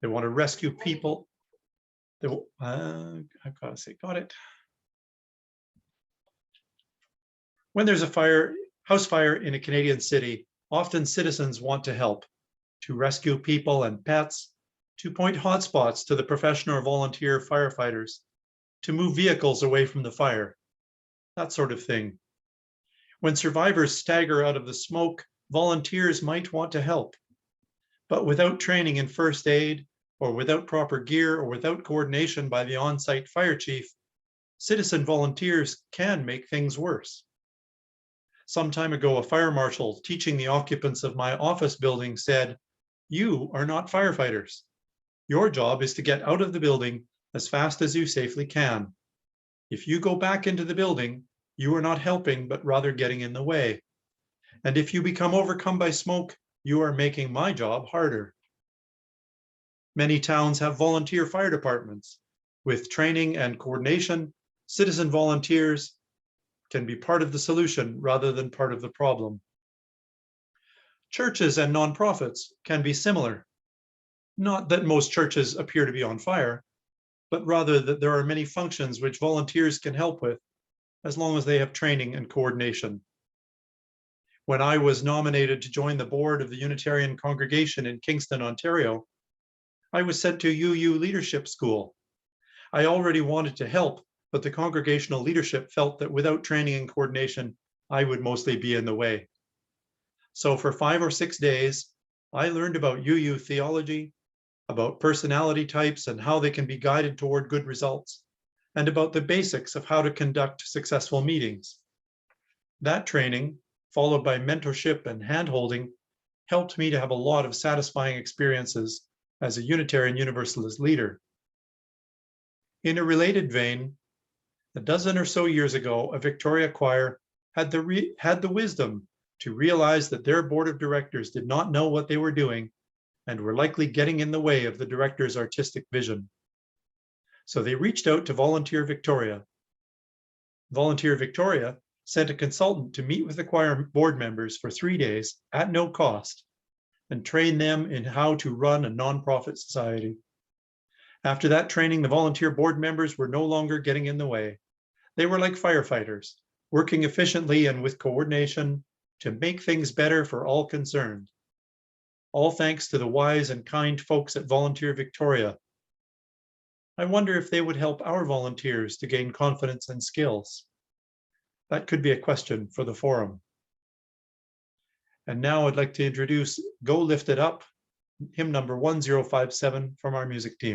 They want to rescue people. I've got to say, got it. When there's a house fire in a Canadian city, often citizens want to help, to rescue people and pets, to point hotspots to the professional or volunteer firefighters, to move vehicles away from the fire, that sort of thing. When survivors stagger out of the smoke, volunteers might want to help, but without training in first aid, or without proper gear, or without coordination by the on-site fire chief, citizen volunteers can make things worse. Some time ago, a fire marshal teaching the occupants of my office building said, "You are not firefighters. Your job is to get out of the building as fast as you safely can. If you go back into the building, you are not helping, but rather getting in the way. And if you become overcome by smoke, you are making my job harder." Many towns have volunteer fire departments. With training and coordination, citizen volunteers can be part of the solution rather than part of the problem. Churches and nonprofits can be similar. Not that most churches appear to be on fire, but rather that there are many functions which volunteers can help with, as long as they have training and coordination. When I was nominated to join the board of the Unitarian Congregation in Kingston, Ontario, I was sent to UU Leadership School. I already wanted to help, but the congregational leadership felt that without training and coordination, I would mostly be in the way. So for 5 or 6 days, I learned about UU theology, about personality types and how they can be guided toward good results, and about the basics of how to conduct successful meetings. That training, followed by mentorship and handholding, helped me to have a lot of satisfying experiences as a Unitarian Universalist leader. In a related vein, a dozen or so years ago, a Victoria choir had the wisdom to realize that their board of directors did not know what they were doing and were likely getting in the way of the director's artistic vision. So they reached out to Volunteer Victoria. Volunteer Victoria sent a consultant to meet with the choir board members for 3 days at no cost and train them in how to run a nonprofit society. After that training, the volunteer board members were no longer getting in the way. They were like firefighters, working efficiently and with coordination to make things better for all concerned. All thanks to the wise and kind folks at Volunteer Victoria. I wonder if they would help our volunteers to gain confidence and skills. That could be a question for the forum. And now I'd like to introduce Go Lift It Up, hymn number 1057 from our music team.